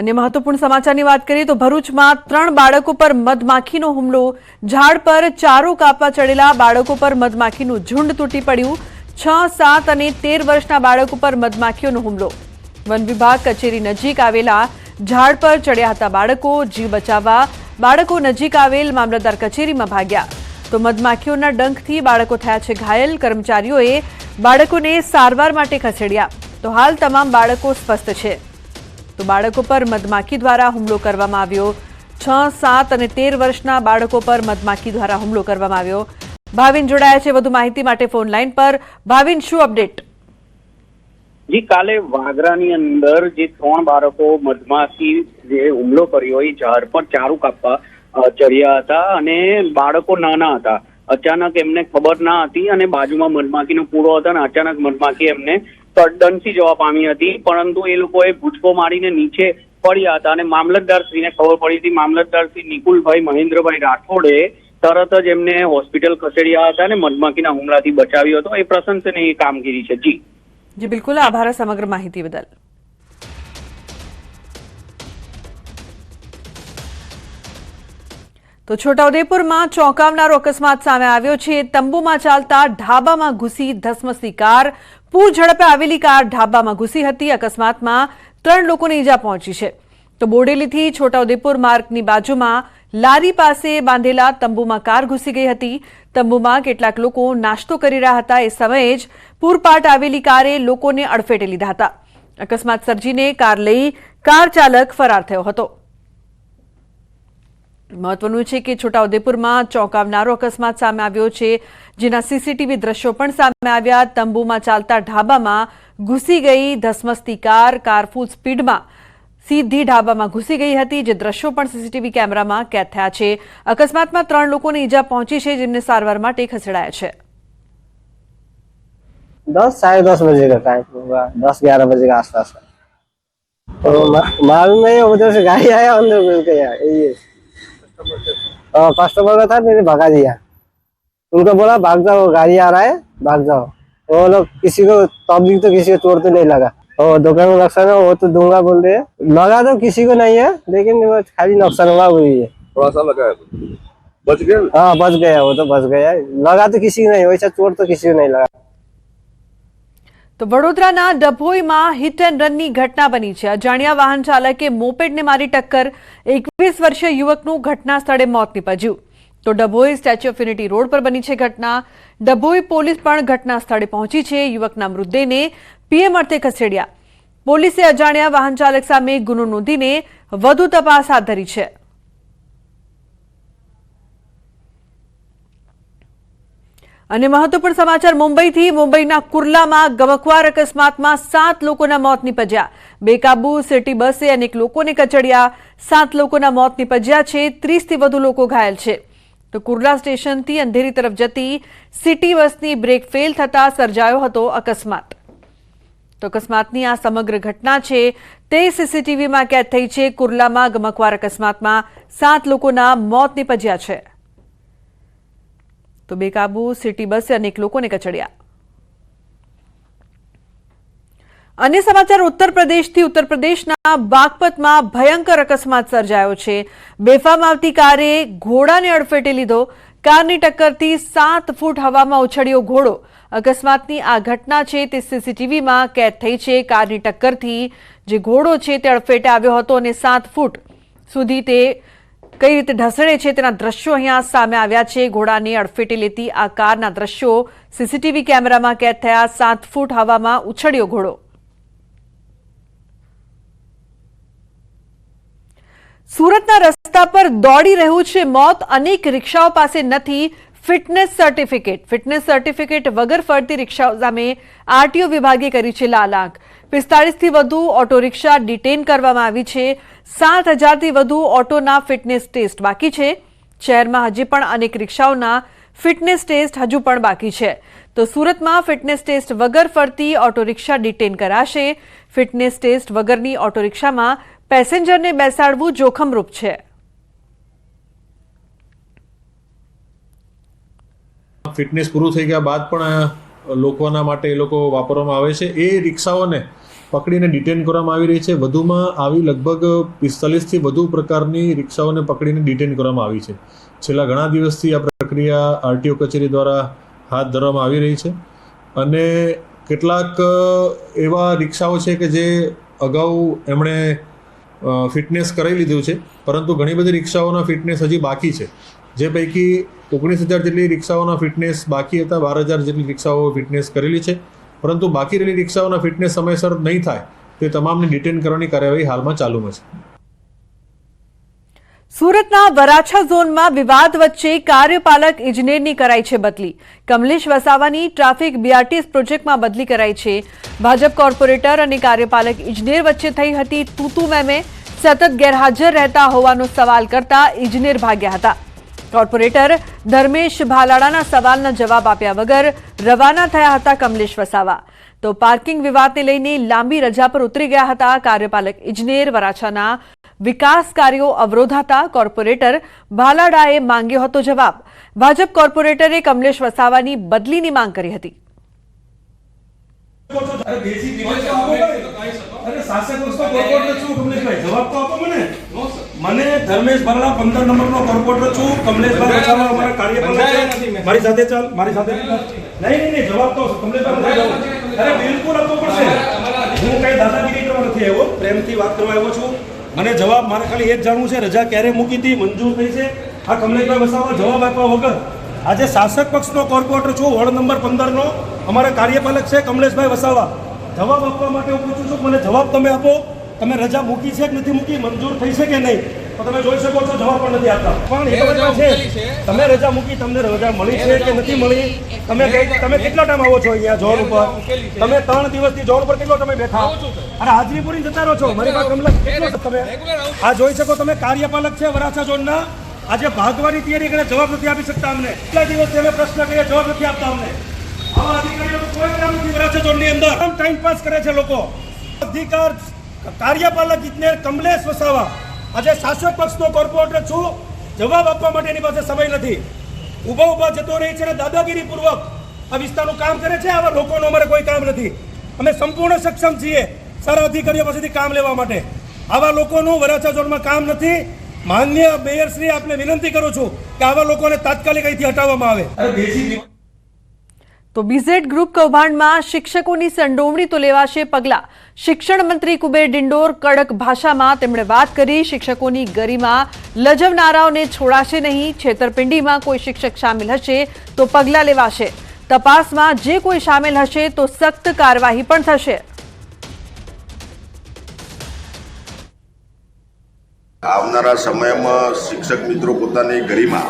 अन्य महत्वपूर्ण समाचारनी बात करिए तो भरूचमां 3 बाळको पर मधमाखीनो हुमलो। झाड़ पर चारो कापवा चढ़ेला बाळको पर मधमाखीनुं झुंड तूटी पड्युं। 6, 7 અને 13 વર્ષના બાળકો પર મધમાખીઓનો હુમલો। વન વિભાગ કચેરી નજીક આવેલા ઝાડ પર ચડ્યા હતા બાળકો। જીવ બચાવવા બાળકો નજીક આવેલ મામલતદાર કચેરીમાં ભાગ્યા તો મધમાખીઓના ડંખથી બાળકો થયા છે ઘાયલ। કર્મચારીઓએ બાળકોને સારવાર માટે ખસેડ્યા તો હાલ તમામ બાળકો સ્વસ્થ છે। તો બાળકો પર મધમાખી દ્વારા હુમલો કરવામાં આવ્યો। 6, 7 અને 13 વર્ષના બાળકો પર મધમાખી દ્વારા હુમલો કરવામાં આવ્યો। ભાવિન જોડાયા છે વધુ માહિતી માટે ફોન લાઈન પર। ભાવિન, શું અપડેટ? જી, કાલે વાગરાની અંદર જે 3 બાળકો મધમાખી જે હુમલો કર્યો એ ઝાડ પર ચારું કાપવા ચડ્યા હતા અને બાળકો નાના હતા। અચાનક એમને ખબર ના હતી અને બાજુમાં મધમાખીનો પૂળો હતો અને અચાનક મધમાખી એમને તડદણસી જવા પામી હતી, પરંતુ એ લોકોએ ભૂચકો મારીને નીચે પડ્યા હતા અને મામલતદારશ્રીને ખબર પડી હતી। મામલતદારશ્રી નિકુલભાઈ મહેન્દ્રભાઈ રાઠોડે તરત જ એમને હોસ્પિટલ ખસેડ્યા હતા અને મધમાખીના હુમલાથી બચાવ્યો હતો। એ પ્રશંસનીય કામગીરી છે। જી જી બિલકુલ, આભાર સમગ્ર માહિતી બદલ। તો છોટાઉદેપુરમાં ચોંકાવનારો અકસ્માત સામે આવ્યો છે। તંબુમાં ચાલતા ઢાબામાં ઘૂસી ધસમસતી કાર। પૂર ઝડપે આવેલી કાર ઢાબામાં ઘૂસી હતી। અકસ્માતમાં 3 લોકોને ઈજા પહોંચી છે। તો બોડેલીથી છોટાઉદેપુર માર્ગની બાજુમાં લારી પાસે બાંધેલા તંબુમાં કાર ઘૂસી ગઈ હતી। તંબુમાં કેટલાક લોકો નાસ્તો કરી રહ્યા હતા। એ સમયે જ પૂરપાટ આવેલી કારે લોકોને અડફેટે લીધા હતા। અકસ્માત સર્જીને કાર લઈ કાર ચાલક ફરાર થયો હતો। મહત્વનું છે કે છોટાઉદેપુરમાં ચોંકાવનારો અકસ્માત સામે આવ્યો છે, જેના સીસીટીવી દ્રશ્યો પણ સામે આવ્યા। તંબુમાં ચાલતા ઢાબામાં ઘૂસી ગઈ ધસમસતી કાર ફૂલ સ્પીડમાં સીધી ઢાબામાં ઘૂસી ગઈ હતી, જે દ્રશ્યો પણ સીસીટીવી કેમેરામાં કેદ થયા છે। અકસ્માતમાં 3 લોકોને ઈજા પહોંચી છે, જેમને સારવાર માટે ખસેડાયા છે। 10 साढ़े 10 बजे का टाइम होगा, 10-11 बजे के आसपास। तो मालूम नहीं, उधर से गाड़ी आया, अंदर घुस गया। ये कस्टमर का था, मैंने भगा दिया। उनको बोला भाग जाओ, गाड़ी आ रहा है, भाग जाओ। वो लोग किसी को पब्लिक तो किसी को चोट तो नहीं लगा। और दुकान में नुकसान है वो तो दूंगा बोल रहे हैं। लगा तो किसी को नहीं है, लेकिन खाली नुकसान हुआ हुई है। थोड़ा सा लगा है, बच गया। हाँ बच गया, वो तो बच गया। लगा तो किसी को नहीं, वैसा चोट तो किसी को नहीं लगा। તો વડોદરાના ડભોઈમાં હિટ એન્ડ રનની ઘટના બની છે। અજાણ્યા વાહન ચાલકે મોપેડને મારી ટક્કર। 21 વર્ષીય યુવકનું ઘટના સ્થળે મોત નીપજ્યું। તો Dabhoi statue of unity road પર બની છે ઘટના। ડભોઈ પોલીસ પણ ઘટના સ્થળે પહોંચી છે। યુવકના મૃતદેહને પીએમ અર્થે ખસેડ્યા। પોલીસે અજાણ્યા વાહન ચાલક સામે ગુનો નોંધીને વધુ તપાસ હાથ ધરી છે। અને મહત્વપૂર્ણ સમાચાર મુંબઈથી। મુંબઈના કુર્લામાં ગમખ્વાર અકસ્માતમાં 7 લોકોના મોત નીપજ્યા। બેકાબુ સિટી બસે અનેક લોકોને કચડ્યા। 7 લોકોના મોત નીપજ્યા છે, 30 થી વધુ લોકો ઘાયલ છે। તો કુર્લા સ્ટેશનથી અંધેરી તરફ જતી સિટી બસની બ્રેક ફેલ થતા સર્જાયો હતો અકસ્માત। તો અકસ્માતની આ સમગ્ર ઘટના છે તે સીસીટીવીમાં કેદ થઈ છે। કુર્લામાં ગમખ્વાર અકસ્માતમાં 7 લોકોના મોત નીપજ્યા છે। તો બેકાબુ સિટી બસે અનેક લોકોને કચડ્યા। અન્ય સમાચાર ઉત્તર પ્રદેશથી। ઉત્તર પ્રદેશના બાગપતમાં ભયંકર અકસ્માત સર્જાયો છે। બેફામ આવતી કારે ઘોડાને અડફેટે લીધો। કારની ટક્કરથી 7 ફૂટ હવામાં ઉછળ્યો ઘોડો। અકસ્માતની આ ઘટના છે તે સીસીટીવીમાં કેદ થઈ છે। કારની ટક્કરથી જે ઘોડો છે તે અડફેટે આવ્યો હતો અને 7 ફૂટ સુધી તે કઈ રીતે ઢસડે છે તેના દ્રશ્યો અહીંયા સામે આવ્યા છે। ઘોડાને અડફેટે લેતી આ કારના દ્રશ્યો સીસીટીવી કેમેરામાં કેદ થયા। 7 ફૂટ હવામાં ઉછળ્યો ઘોડો। સુરતના રસ્તા પર દોડી રહ્યું છે મોત। અનેક રિક્ષાઓ પાસે નથી ફિટનેસ સર્ટિફિકેટ। ફિટનેસ સર્ટિફિકેટ વગર ફરતી રિક્ષાઓ સામે આરટીઓ વિભાગે કરી છે લાલ આંખ। 45 થી વધુ ઓટો રિક્ષા ડિટેન કરવામાં આવી છે। 7,000 થી વધુ ઓટોના ફિટનેસ ટેસ્ટ બાકી છે। શહેરમાં હજી પણ અનેક રિક્ષાઓના ફિટનેસ ટેસ્ટ હજુ પણ બાકી છે। તો સુરતમાં ફિટનેસ ટેસ્ટ વગર ફરતી ઓટો રિક્ષા ડિટેન કરાશે। ફિટનેસ ટેસ્ટ વગરની ઓટો રિક્ષામાં પેસેન્જરને બેસાડવું જોખમરૂપ છે। ફિટનેસ પૂરું થઈ ગયા બાદ પણ લોકોના માટે એ લોકો વાપરવામાં આવે છે। એ રિક્ષાઓને પકડીને ડિટેન કરવામાં આવી રહી છે. વધુમાં આવી લગભગ 45થી વધુ પ્રકારની રિક્ષાઓને પકડીને ડિટેન કરવામાં આવી છે. છેલ્લા ઘણા દિવસથી આ પ્રક્રિયા આરટીઓ કચેરી દ્વારા હાથ ધરવામાં આવી રહી છે અને કેટલાક એવા રિક્ષાઓ છે કે જે અગાઉ એમણે ફિટનેસ કરાવી લીધું છે, પરંતુ ઘણી બધી રિક્ષાઓના ફિટનેસ હજી બાકી છે. જે પૈકી 19,000 જેટલી રિક્ષાઓના ફિટનેસ બાકી હતા, 12,000 જેટલી રિક્ષાઓ ફિટનેસ કરેલી છે, પરંતુ બાકી રહેલી રિક્ષાઓના ફિટનેસ સમયસર નહીં થાય તે તમામને ડિટેન કરવાની કાર્યવાહી હાલમાં ચાલુમાં છે. સુરતના વરાછા ઝોનમાં વિવાદ વચ્ચે કાર્યપાલક ઇજનેરની કરાઈ છે બદલી. કમલેશ વસાવાની ટ્રાફિક બીઆરટીએસ પ્રોજેક્ટમાં બદલી કરાઈ છે. ભાજપ કોર્પોરેટર અને કાર્યપાલક ઇજનેર વચ્ચે થઈ હતી તૂતુ મેમે. સતત ગેરહાજર રહેતા હોવાનો સવાલ કરતા ઇજનેર ભાગ્યા હતા. કોર્પોરેટર ધર્મેશ ભાલાળાના સવાલના જવાબ આપ્યા વગર રવાના થયા હતા કમલેશ વસાવા. તો પાર્કિંગ વિવાદને લઈને લાંબી રજા પર ઉતરી ગયા હતા કાર્યપાલક ઇજનેર. વરાછાના વિકાસ કાર્યો અવરોધાતા કોર્પોરેટર ભાલાડાએ માંગ્યો હતો જવાબ. ભાજપ કોર્પોરેટરે કમલેશ વસાવાની બદલીની માંગ કરી હતી. મને ધર્મેશ ભરલા 15 નંબરનો કોર્પોરેટર છું. કમલેશભાઈ વસાવા અમારા કાર્યપાલક છે. મારી સાથે ચાલ, મારી સાથે નહીં જવાબ તો કમલેશભાઈ અરે બિલકુલ આપવો પડશે. હું કઈ દાદાગીરી કરવા નથી આવ્યો, પ્રેમથી વાત કરવા આવ્યો છું. મને જવાબ મારે ખાલી એ જ જાણવું છે, રજા ક્યારે મૂકી હતી, મંજૂર થઈ છે? આ કમલેશભાઈ વસાવા જવાબ આપ્યા વગર આજે શાસક પક્ષનો કોર્પોરેટર છું, વોર્ડ નંબર 15 નો અમારા કાર્યપાલક છે કમલેશભાઈ વસાવા. જવાબ આપવા માટે હું પૂછું છું, મને જવાબ તમે આપો. તમે રજા મૂકી છે કે નથી મૂકી, મંજૂર થઈ છે કે નહીં? તો તમે જોઈ શકો છો જવાબ પણ નથી આપતા. પણ એ બધા છે, તમે રજા મૂકી, તમને રજા મળી છે કે નથી મળી? તમે કેટલા ટાઈમ આવો છો અહીંયા જોર ઉપર? તમે 3 દિવસથી જોર ઉપર કેટલો તમે બેઠા? અરે હાજરી પૂરી જતા રહો છો. મારી પાસે કમલા કેટલો તમે આ જોઈ શકો. તમે કાર્યપાલક છે વરાછા ઝોનના. આજે ભાગવાની તૈયારી કરે, જવાબ નથી આપી શકતા અમને. કેટલા દિવસથી અમે પ્રશ્ન કરીએ, જવાબ નથી આપતા અમને. આવા અધિકારીઓ કોઈ કામ નથી વરાછા ઝોનની અંદર. ટાઈમ પાસ કરે છે લોકો. અધિકાર કાર્યપાલક ઇજનેર કમલેશ વસાવા આજે શાસક પક્ષનો કોર્પોરેટર છું. જવાબ આપવા માટે એની પાસે સમય નથી. ઊભા જતો રહી છે અને દાદાગીરી પૂર્વક આ વિસ્તારનું કામ કરે છે. આવા લોકોનું અમારે કોઈ કામ નથી. અમે સંપૂર્ણ સક્ષમ છીએ સારા અધિકારીઓ પાસેથી કામ લેવા માટે. આવા લોકોનું વરાછા ઝોનમાં કામ નથી. માન્ય મેયર શ્રી આપને વિનંતી કરું છું કે આવા લોકોને તાત્કાલિક અહીંથી હટાવવામાં આવે. તો બીઝેડ ગ્રુપ કૌભાંડમાં શિક્ષકોની સંડોવણી તો લેવાશે પગલાં. શિક્ષણ મંત્રી કુબેર ડિંડોર કડક ભાષામાં તેમણે વાત કરી. શિક્ષકોની ગરિમા લજવનારાઓને છોડાશે નહીં. છેતરપિંડીમાં કોઈ શિક્ષક સામેલ હશે તો પગલાં લેવાશે. તપાસમાં જે કોઈ સામેલ હશે તો સખ્ત કાર્યવાહી પણ થશે. આવનારા સમયમાં શિક્ષક મિત્રો પોતાની ગરિમા